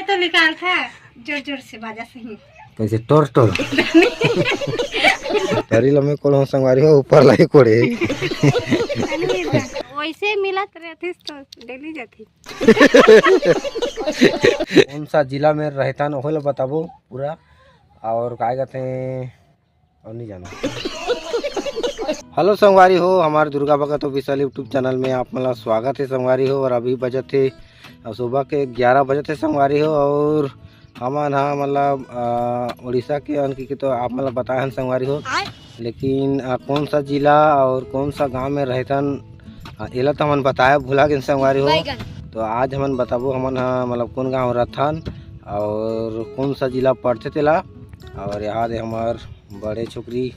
तो निकाल था जोर जोर से बाजा सही कैसे टोर टोर तरी लम्बे कोड़ संगवारी हो ऊपर लाई कोड़े वैसे मिलत रहती तो डेली जाती। कौन सा जिला में रहता न हो बताबो पूरा और क्या कहते हैं और नहीं जाना। हेलो संगवारी हो, हमारे दुर्गा भगत ऑफिशियल यूट्यूब चैनल में आप मतलब स्वागत है संगवारी हो। और अभी बजे थे सुबह के 11 बजे थे संगवारी हो। और हमारे यहाँ मतलब उड़ीसा के अन की तो आप मतलब बताए हैं संगवारी हो, लेकिन कौन सा जिला और कौन सा गांव में रहतन एला तो हमन बताया भूला गए संगवारी हो। तो आज हमन बताबो हमन मतलब कौन गाँव रहथन और कौन सा जिला पड़ते तेला। और यहाँ दे हमार बड़े छोकरी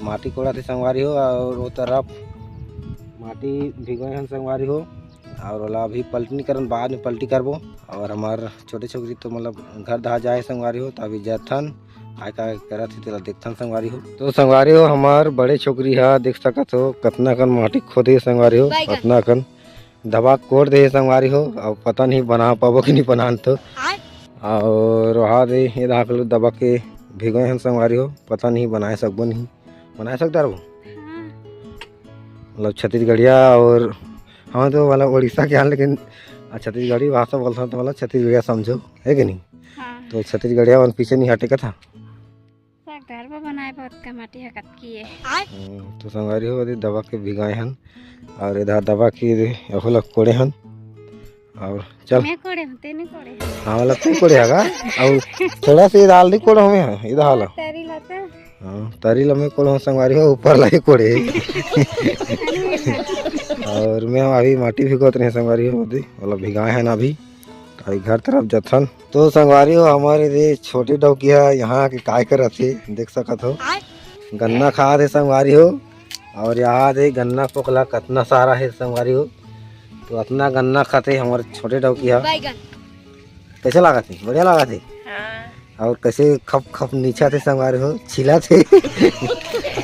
माटी कोड़ा थे संगवारी हो और वो तरफ माटी भिगोए हैं संगवारी हो। और वाला अभी पलटी नहीं करन, बाद में पलटी करबो। और हमार छोटे छोकरी तो मतलब घर दहा जाए संगवारी हो, तो अभी जथन काय काय करत थे तेला देखथन संगवारी हो। तो संगवारी हो हमार बड़े छोकरी हा देख सकत हो कतना कन माटी खोदे संगवारी हो, कतना कन दबा कोड़ दे संगवारी हो। और पता नहीं बना पाबो कि नहीं बनान तो। और वहाँ दे ये दबा के भिगोए हैं संगवारी हो, पता नहीं बनाए सकबो नहीं बना सकता रहो मतलब छत्तीसगढ़िया। और हाँ तो वाला उड़ीसा के यहाँ, लेकिन छत्तीसगढ़ी भाषा बोलता तो मतलब छत्तीसगढ़िया समझो है कि नहीं। हाँ। तो छत्तीसगढ़िया वन पीछे नहीं हटे का था घर पर बनाए बहुत का माटी हकत की है। तो संगवारी हो दबा के भिगाए हन और इधर दबा के अहोला कोड़े हन। और चल मैं कोड़े होते नहीं कोड़े हाँ वाला तू कोड़े हगा और थोड़ा सा दाल दी कोड़ हमें इधर हाला तेरी लाता हाँ तरी लम्बे कोड़ संगवारी हो ऊपर लाई कोड़े और मैं अभी माटी भिगोत रहे संगवारी हो मतलब भिगाए हैं अभी अभी घर तरफ जथन। तो संगवारी हो हमारे दे छोटी डौकिया यहाँ के काय करत थे देख सकत हो, गन्ना खा थे संगवारी हो। और यहाँ दे गन्ना पोकला कितना सारा है संगवारी हो। तो इतना गन्ना खाते हमारे छोटे डौकिया कैसे लगा थे, बढ़िया लगा थे। और कैसे खप खप नीचा थे संगवारी हो छिला थे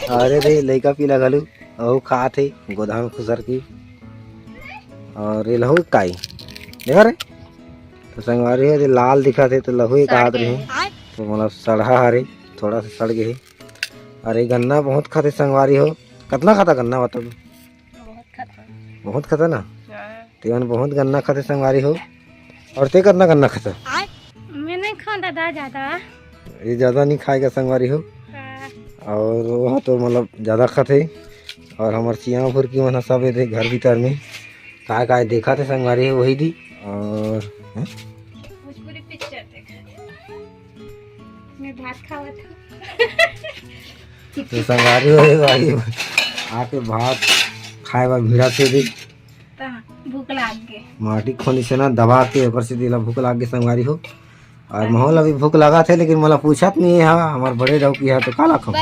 अरे रे लइका पीला घलू और खा थे गोदाम में खुसर की। और ये लहू काई देखा रे तो संगवारी हो लाल दिखा थे तो लहू एक हाथ रहे तो मतलब सड़ा हरे थोड़ा सा सड़ गए। अरे गन्ना बहुत खाते संगवारी हो, कितना खाता गन्ना मतलब बहुत खाता ना तेवन बहुत गन्ना खाते संगवारी हो। और ते कितना गन्ना खाता मैं नहीं खाता ज्यादा, ये ज़्यादा नहीं खाएगा संगवारी हो। और वहाँ तो मतलब ज़्यादा खाते। और हमारे चिया भुर की मन सब थे घर भीतर में काय काय देखा थे संगवारी हो वही दी। और मैं भात खावा था तो संगवारी हो आके भात खाए बा भिड़ा थे दी भूख लाग गए माटी खोनी से ना दबा के ऊपर से दिला भूख लाग गई संगवारी हो। और माहौल अभी भूख लगा थे लेकिन मतलब पूछत नहीं है हमारे बड़े डौकी है तो काला खाऊं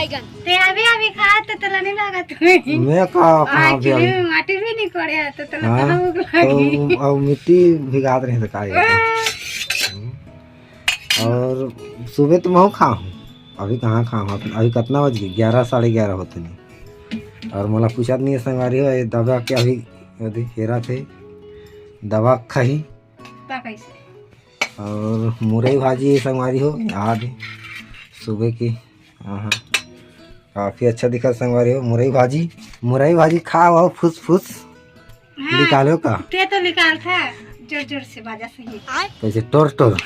ते अभी खा तो तला नहीं लगा तुम्हें मैं कहा अभी माटी भी नहीं कोड़े तो तला कहां भूख लगी तो और मिट्टी भिगा रहे थे काय। और सुबह तो मैं खाऊं अभी कहाँ खाऊं अभी कितना बज गए 11 साढ़े 11 होते नहीं। और मतलब पूछत नहीं है संगवारी हो दबा के अभी हेरा थे दवा खाही। और मुरई भाजी संगवारी हो आज सुबह की हाँ काफ़ी अच्छा दिखा संगवारी हो। मुरई भाजी खाओ फुस फुस निकालो का ते तो निकाल था जोर जोर से बाजा सही कैसे टोर टोर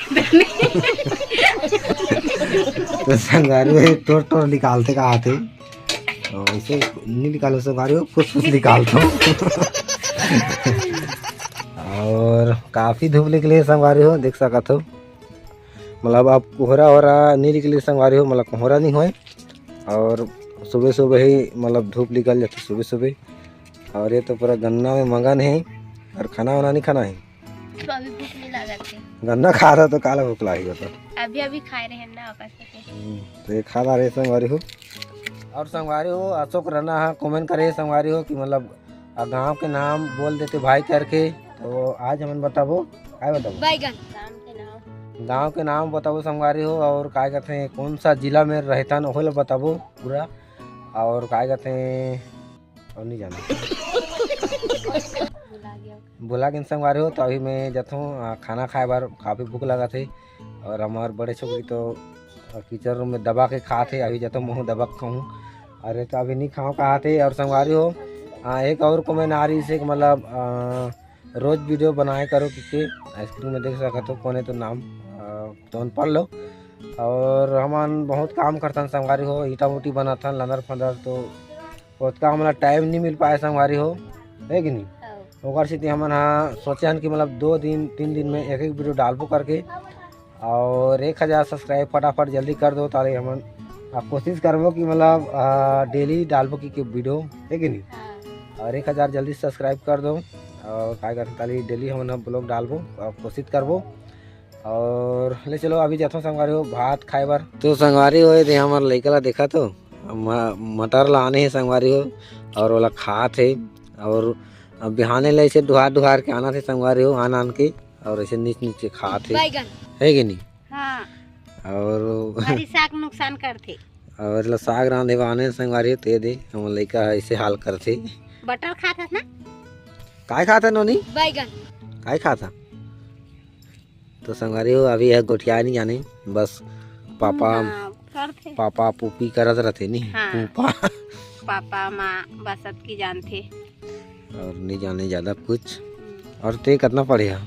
तो संगवारी हो टोर टोर निकालते कहा थे ऐसे नहीं निकालो संगवारी हो फुस फुस निकालते और काफ़ी धूप निकली संगवारी हो देख सकत हो। मतलब अब कोहरा वोहरा नहीं निकली संगवारी हो, मतलब कोहरा नहीं होए। और सुबह सुबह ही मतलब धूप निकल जाती सुबह सुबह। और ये तो पूरा गन्ना में मगन है और खाना वाना नहीं खाना है तो अभी भूख नहीं लगा गन्ना खा रहा तो काला भूख लगी होता अभी खाए रहे ना तो ये खा रहे संगवारी हो। और संगवारी हो अशोक रहना है कमेंट करे संगवारी हो कि मतलब गाँव के नाम बोल देते भाई करके। तो आज हम बताबो काय बताबो गाँव के नाम बताबो संगवारी हो। और काय कहते हैं कौन सा जिला में रहता न हो बताबो पूरा। और काय कहते हैं और नहीं जाना बोला कि संगवारी हो तो अभी मैं जाता हूँ खाना खाए बार काफ़ी भूख लगा थे और हमारे बड़े छोकरी तो किचन रूम में दबा के खा थे। अभी जाता हूँ मुँह दबा के खाऊँ। अरे तो अभी नहीं खाऊँ कहा थे। और संगवारी हो एक और को मैंने आ रही से मतलब रोज़ वीडियो बनाए करो क्योंकि आइसक्रीम में देख सका तो कोने तो नाम तो पढ़ लो। और हम बहुत काम करता संगवारी हो ईटा उटी बनाता लंदर फंदर तो उसका हमारा टाइम नहीं मिल पाया संगवारी हो है कि नहीं। ओकर से हम सोचे हन कि मतलब 2-3 दिन में एक वीडियो डालबो करके और 1000 सब्सक्राइब फटाफट जल्दी कर दो ताकि हम कोशिश करबो कि मतलब डेली डालबो की वीडियो है कि नहीं। और 1000 जल्दी सब्सक्राइब कर दो और क्या करते ताकि डेली हम ब्लॉग डालबो और कोशिश करबो। और ले चलो अभी जाता हूँ संगवारी हो भात खाए बार। तो संगवारी हो हमारे लड़का ला देखा तो मटर ला आने है संगवारी हो और वाला खा थे और बिहाने ले ऐसे दुहार के आना थे संगवारी हो आन के और ऐसे नीचे खा थे है कि नहीं। हाँ। और साग नुकसान करते और साग रांधे आने संगवारी ते दे हम लड़का ऐसे हाल करते। बटर खाता ना काय खाता नोनी बैगन काय खाता। तो संगवारी हो अभी है गोटिया नहीं जाने बस पापा पुपी करत रहते नहीं। हाँ। पापा माँ बस की जानते और नहीं जाने ज्यादा कुछ। और ते कितना पढ़े हो।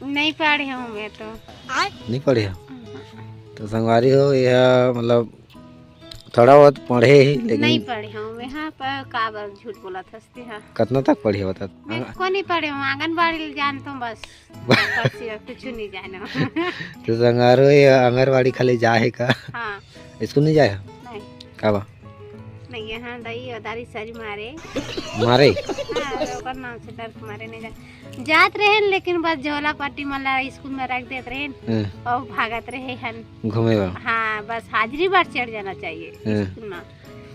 नहीं पढ़े हूँ मैं तो नहीं पढ़े हो। तो संगवारी हो यह मतलब थोड़ा बहुत पढ़े ही लेकिन नहीं पढ़े हूँ मैं। हाँ पर काबर झूठ बोला था। हाँ। कितना तक पढ़े हो बता। को नहीं पढ़े हूँ आंगनबाड़ी जानता हूँ बस कुछ नहीं जाना। तो संगवारी हो आंगनबाड़ी खाली जाए का। हाँ। स्कूल नहीं जाए नहीं काबा नहीं यहाँ दही और दारी सरी मारे हाँ, नाम से दर्द मारे नहीं जात रहे लेकिन बस झोला पट्टी मला स्कूल में रख देते रहे और भागत रहे हन घूमे बा। हाँ बस हाजिरी बार चढ़ जाना चाहिए स्कूल में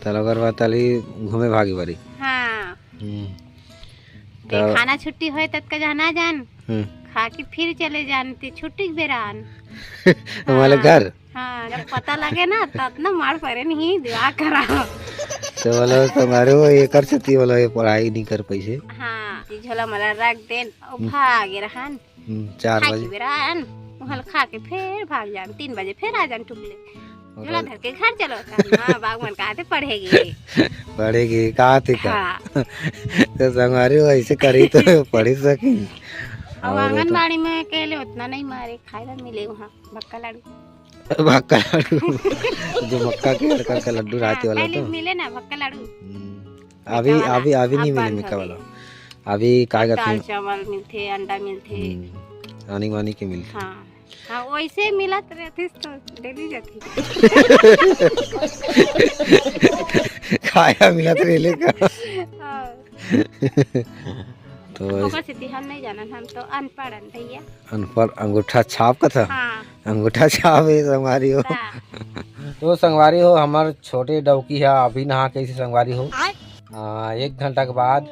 तलगर बात ताली घूमे भागी बारी। हाँ खाना छुट्टी हो तब का जाना जान खा के फिर चले जानते छुट्टी के बेरान हमारे घर। हाँ जब पता लगे ना तब ना मार पड़े नहीं दुआ करा। तो बोलो तुम्हारे वो ये कर सकती बोलो ये पढ़ाई नहीं कर पैसे। हाँ झोला मला रख देन और भागे रहन 4 बजे बेरान वहाँ खा के फिर भाग जान 3 बजे फिर आ जान टुकले झोला धर के घर चलो। हाँ बागवान कहाँ थे पढ़ेगी कहाँ थे का। तो संगवारी हो ऐसे करी तो पढ़ी सकी। और आंगनबाड़ी में कहले उतना नहीं मारे खाए मिले वहाँ भक्का लाडू जो मक्का के हरकर का लड्डू रहते वाला तो मिले ना भक्का लाडू। अभी नहीं मिले मिक्का वाला। अभी क्या कहते हैं चावल मिलते अंडा मिलते आनी वानी के मिलते। हाँ हाँ वैसे मिला रहती तो डेली जाती खाया मिला तो रेले का। तो हम नहीं जाना हम तो अनपढ़ भैया अनपढ़ अंगूठा छाप का था। हाँ। अंगूठा छाप है संगवारी हो। तो संगवारी हो हमारे छोटे डौकी है अभी नहा के इसी संगवारी हो 1 घंटा के बाद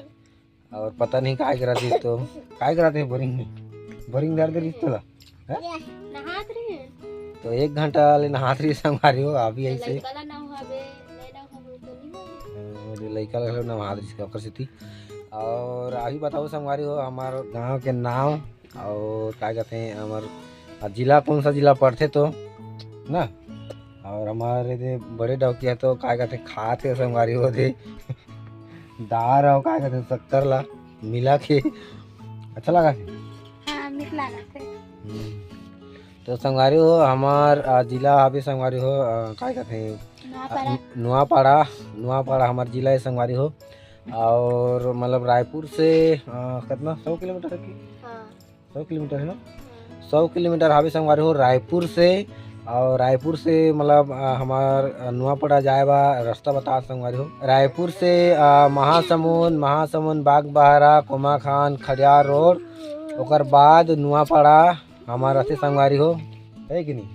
और पता नहीं काय कराती तो काय कराते बोरिंग दर्द रही तो तो 1 घंटा ले नहात रही संगवारी हो अभी ऐसे लड़का नहा रही। और अभी बताओ संगवारी हो हमारे गांव के नाम और क्या कहते हैं हमारे जिला कौन सा जिला पढ़ते तो ना। और हमारे बड़े डौकी है तो क्या कहते हैं खाते संगवारी हो दे दार और क्या कहते हैं शक्कर ला मिला के अच्छा लगा थे। तो संगवारी हो हमार जिला अभी संगवारी हो क्या कहते हैं नुआपाड़ा हमारा जिला है संगवारी हो। और मतलब रायपुर से कितना 100 किलोमीटर है कि 100 किलोमीटर है ना 100 किलोमीटर हावी संगवारी हो रायपुर से। और रायपुर से मतलब हमार नुआपाड़ा जाए बा रास्ता बता संगवारी हो रायपुर से महासमुंद बागबहरा कोमा खान खड़ियार रोड ओकर बाद नुआपाड़ा हमारा से संगवारी हो है कि नहीं।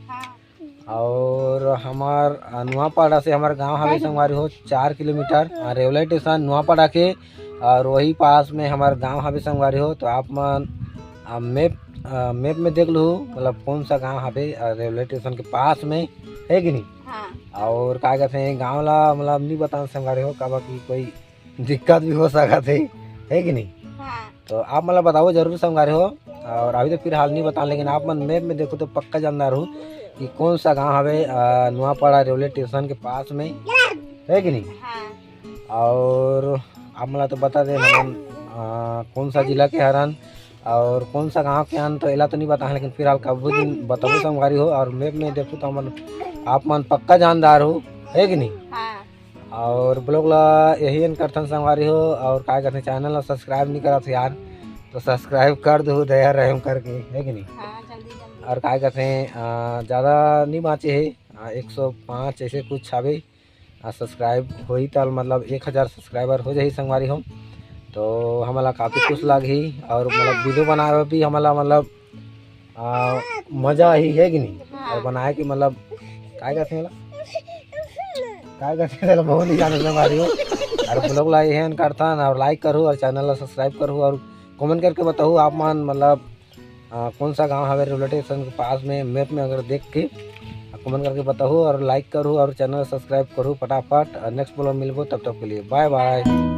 और हमार नुआपाड़ा से हमारे गांव हवे संगवारी हो 4 किलोमीटर रेलवे स्टेशन नुआपाड़ा के और वही पास में हमारे गांव हवे संगवारी हो। तो आप मैप में देख लो मतलब कौन सा गांव हवे रेलवे स्टेशन के पास में है कि नहीं। हाँ। और क्या कहते हैं गाँव ला मतलब नहीं बता संगवारी हो कब की कोई दिक्कत भी हो सका थे है कि नहीं। हाँ। तो आप मतलब बताओ जरूर संगवारी हो। और अभी तो फिलहाल नहीं बता, लेकिन आप मन मैप में देखो तो पक्का जानदार हो कि कौन सा गांव हवे नुआपाड़ा रेलवे स्टेशन के पास में है कि नहीं। और आप मतलब तो बता दे हम कौन सा जिला के हरन और कौन सा गांव के हन, तो एला तो नहीं बता, लेकिन फिलहाल कब दिन बताओ संगवारी हो। और मैप में देखो तो आप मन पक्का जानदार हो है कि नहीं। और ब्लॉग ला यही करथन संगवारी हो। और क्या कहते चैनल ला सब्सक्राइब नहीं करत यार, तो सब्सक्राइब कर दो दया रहम करके है कि नहीं। और क्या कहते ज़्यादा नहीं बाँचे है 105 ऐसे कुछ हवे सब्सक्राइब होई तो मतलब 1000 सब्सक्राइबर हो जाही संगवारी हो, तो हमला काफ़ी खुश लगी। और मतलब वीडियो बनाए भी हमला मतलब मज़ा ही है कि नहीं। और बनाए कि मतलब क्या कहते बहुत ही जाने संगवारी हो। और ब्लॉग ला यही करथन और लाइक करूँ और चैनल ला सब्सक्राइब करूँ और कमेंट करके बताओ आप मन मतलब कौन सा गांव हवे रेलवे स्टेशन के पास में मैप में अगर देख के कमेंट करके बताओ और लाइक करूँ और चैनल सब्सक्राइब करूँ फटाफट। नेक्स्ट ब्लॉग मिलबो, तब तक के लिए बाय बाय।